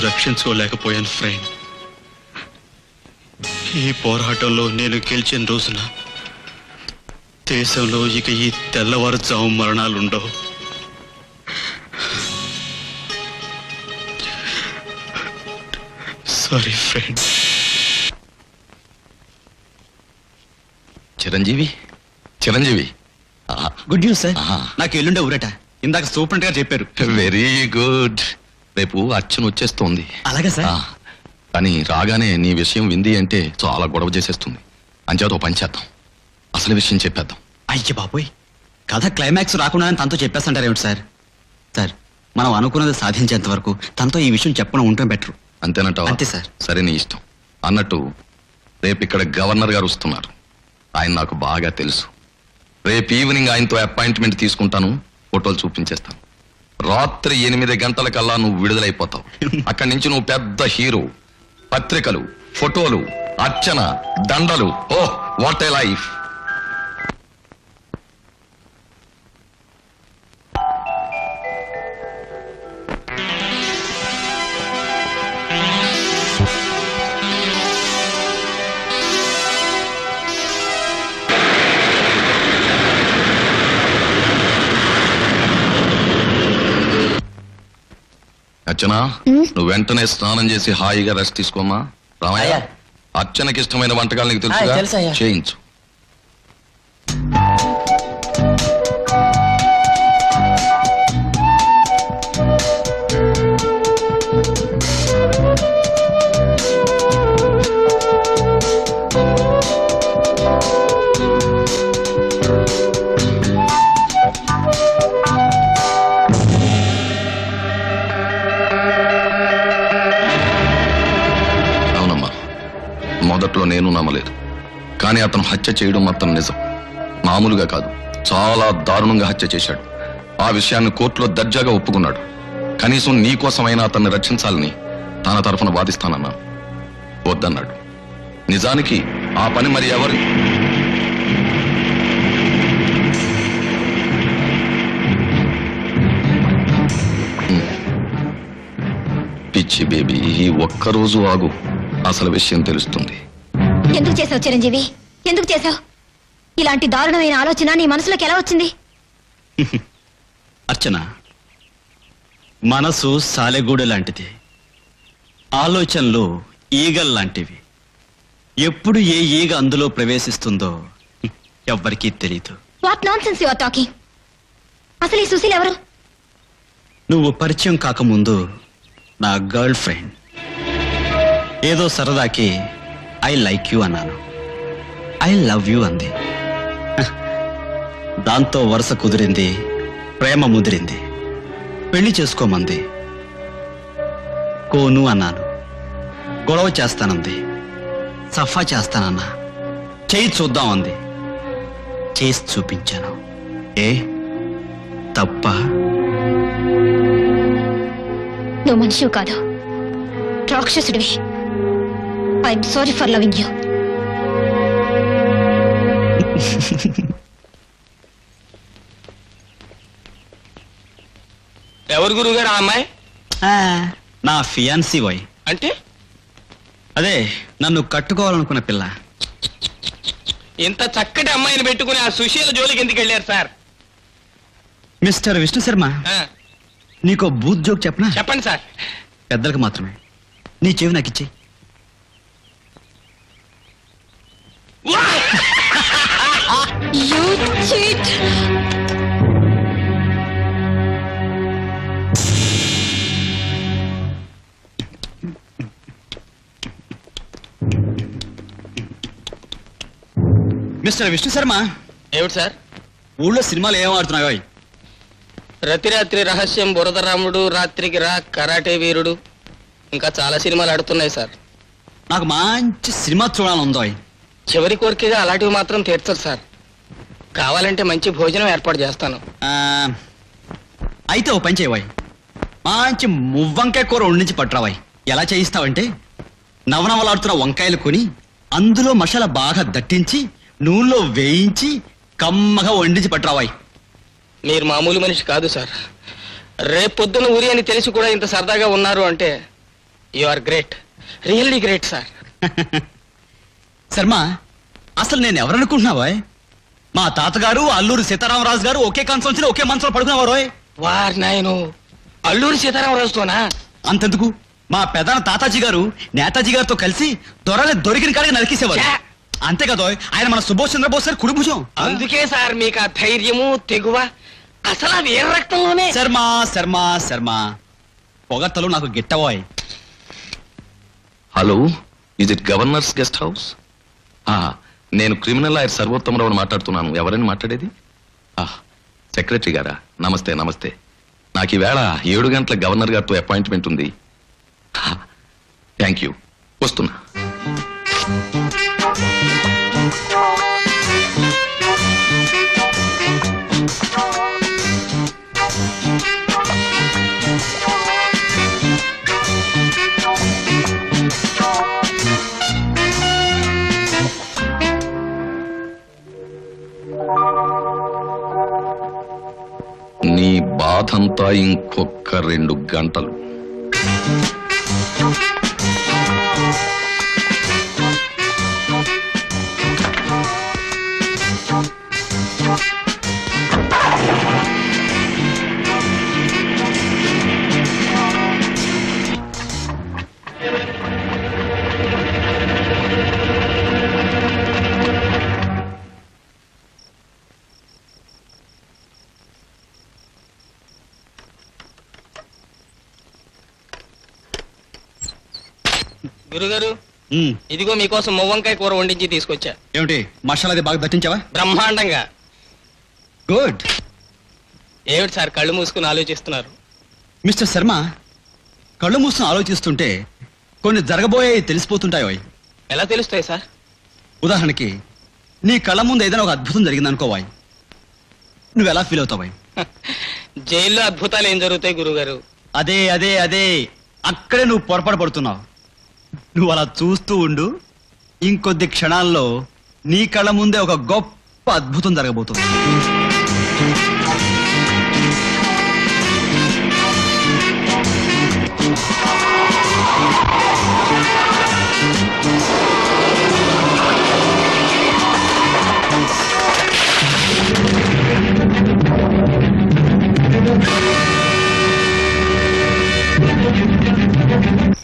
రక్షించుకోలేకపోయాను friend. ఈ పోరాటంలో నేను గెలిచిన రోజున దేశంలో ఇక ఈ తెల్లవారుజాము మరణాలుండవు. Sorry friend. Chiranjeevi Chiranjeevi good news sir. నాకు ఎల్లుండే ఊరట. ఇందాక సూపరింట్ గా చెప్పారు. Very good. రేపు అర్చన వచ్చేస్తోంది. అలాగే సార్. కానీ రాగానే నీ విషయం వింది అంటే చాలా గొడవ చేసేస్తుంది. అంచేత ఓ పని చేద్దాం, అసలు విషయం చెప్పేద్దాం. అయ్య బాబోయ్, కథ క్లైమాక్స్ రాకుండా తనతో చెప్పేస్తుంటారేమిటి సార్? సార్, మనం అనుకున్నది సాధించేంత వరకు తనతో ఈ విషయం చెప్పడం ఉండటం బెటర్. అంతేనంటావా? అంతే సార్. సరే, నీ ఇష్టం. అన్నట్టు రేపు ఇక్కడ గవర్నర్ గారు వస్తున్నారు. ఆయన నాకు బాగా తెలుసు. రేపు ఈవినింగ్ ఆయనతో అపాయింట్మెంట్ తీసుకుంటాను, ఫోటోలు చూపించేస్తాను. రాత్రి 8 గంటలకల్లా నువ్వు విడుదలైపోతావు. అక్కడి నుంచి నువ్వు పెద్ద హీరో. పత్రికలు, ఫోటోలు, అర్చన, దండలు. ఓహ్, వాట్ ఏ లైఫ్. అర్చన, నువ్వు వెంటనే స్నానం చేసి హాయిగా రెస్ట్ తీసుకోమా. రామయ్య, అర్చనకి ఇష్టమైన వంటకాలు నీకు తెలుసుగా, చేయించు. మొదట్లో నేను నమ్మలేదు, కానీ అతను హత్య చేయడం మాత్రం నిజం. మామూలుగా కాదు, చాలా దారుణంగా హత్య చేశాడు. ఆ విషయాన్ని కోర్టులో దర్జాగా ఒప్పుకున్నాడు. కనీసం నీ కోసమైనా అతన్ని రక్షించాలని తన తరఫున వాదిస్తానన్నాను. వద్దన్నాడు. నిజానికి ఆ పని మరి ఎవరు? పిచ్చి బేబీ, ఈ ఒక్కరోజు ఆగు, అసలు విషయం తెలుస్తుంది. ఎందుకు చేసావు చిరంజీవి? ఎందుకు చేసావు? ఇలాంటి దారుణమైన ఆలోచన నీ మనసులోకి ఎలా వచ్చింది? అర్చన, మనసు సాలెగూడ లాంటిది, ఆలోచనలు ఈగల్ లాంటివి. ఎప్పుడు ఏ ఈగ అందులో ప్రవేశిస్తుందో ఎవ్వరికీ తెలియదు. What nonsense you are talking? అసలు ఈ సుశీల్ ఎవరు? నువ్వు పరిచయం కాకముందు నా గర్ల్ ఫ్రెండ్. ఏదో సరదాకి ఐ లైక్ యూ అన్నాను. ఐ లవ్ యూ అంది. దాంతో వరుస కుదిరింది, ప్రేమ ముదిరింది. పెళ్లి చేసుకోమంది. కోను అన్నాను. గొడవ చేస్తానంది. సఫా చేస్తానన్నా. చేయి చూద్దాం అంది. చేసి చూపించాను. ఏ తప్ప? నువ్వు మనిషివి కాదు, రాక్షసుడివి. I'm sorry for loving you. ఎవరు గురువు గారు ఆ అమ్మాయి? నా ఫియాన్సీ బాయ్. అంటే అదే నన్ను కట్టుకోవాలనుకున్న పిల్ల. ఇంత చక్కటి అమ్మాయిని పెట్టుకుని ఆ సుశీల జోలికి ఎందుకు వెళ్ళారు సార్? మిస్టర్ విష్ణు శర్మ, నీకో బూత్ జోక్ చెప్పనా? చెప్పండి సార్. పెద్దలకు మాత్రమే. నీ చెవి నాకు ఇచ్చేయి. You cheat! Mister Vishnu Sharma, ఏమిటి సార్? ఊళ్ళో సినిమాలు ఏం ఆడుతున్నాయో? రతిరాత్రి రహస్యం, బురదరాముడు, రాత్రికి రా, కరాటే వీరుడు, ఇంకా చాలా సినిమాలు ఆడుతున్నాయి సార్. నాకు మంచి సినిమా చూడాలందో. చివరి కోరికగా అలాంటివి మాత్రం తీర్చదు సార్. కావాలంటే మంచి భోజనం ఏర్పాటు చేస్తాను. అయితే ఓ పని చేయవాయి, మంచి మువ్వంకాయ కూర వండించి పట్టురావాయి. ఎలా చేయిస్తావంటే, నవనవలాడుతున్న వంకాయలు కొని అందులో మసాలా బాగా దట్టించి నూనెలో వేయించి కమ్మగా వండించి పట్టురావాయి. మీరు మామూలు మనిషి కాదు సార్. రేపొద్దున ఊరి అని తెలిసి కూడా ఇంత సరదాగా ఉన్నారు అంటే you are great, really great sir. Sharma, అసలు నేను ఎవరనుకుంటున్నావా? మా తాతగారు అల్లూరి సీతారామరాజు గారు ఒకే కంచంలో ఒకే మంచంలో పడుకునేవారోయ్. వార్ నాయను, అల్లూరి సీతారామరాజుతోనా? అంతెందుకు, మా పెదన తాతాజీ గారు నేతాజీ గారితో కలిసి దొరని దొరికిన కాడికి నరికేసేవారు. ఛే! అంతే కదా, ఆయన మన సుభాష్ చంద్రబోస్ గారు కుడి భుజం. అందుకే సార్ మీకు ఆ ధైర్యము తెగువ అసలు ఆ వీర రక్తంలోనే. శర్మ శర్మ శర్మ, పొగట్టలు నాకు గిట్టబోయ్. Hello, is it governor's guest house? నేను క్రిమినల్ లాయర్ సర్వోత్తమరావుని మాట్లాడుతున్నాను. ఎవరైనా మాట్లాడేది? సెక్రటరీ గారా? నమస్తే నమస్తే. నాకు ఈవేళ 7 గంటల గవర్నర్ గారితో అపాయింట్మెంట్ ఉంది. థ్యాంక్ యూ, వస్తున్నా. నీ బాధంతా ఇంకొక 2 గంటలు. గురుగారు, ఉమ్, ఇదిగో మీకోసం మువ్వంకాయ కూర వండించి తీసుకొచ్చా. ఏమిటి మసాలాది బాగా దట్టించావా? బ్రహ్మాండంగా. గుడ్. ఏమిటి సార్ కళ్ళు మూసుకుని ఆలోచిస్తున్నారు? మిస్టర్ శర్మ, కళ్ళు మూసుకుని ఆలోచిస్తుంటే కొన్ని జరగబోయే తెలిసిపోతుంటాయో. ఎలా తెలుస్తాయి సార్? ఉదాహరణకి, నీ కళ్ళ ముందు ఏదైనా ఒక అద్భుతం జరిగింది అనుకోవాయి, నువ్వు ఎలా ఫీల్ అవుతావాయి? జైల్లో అద్భుతాలు ఏం జరుగుతాయి గురుగారు? అదే అదే అదే, అక్కడే నువ్వు పొరపాటు పడుతున్నావు. నువ్వు అలా చూస్తూ ఉండు, ఇంకొద్ది క్షణాల్లో నీ కళ్ళ ముందే ఒక గొప్ప అద్భుతం జరగబోతుంది.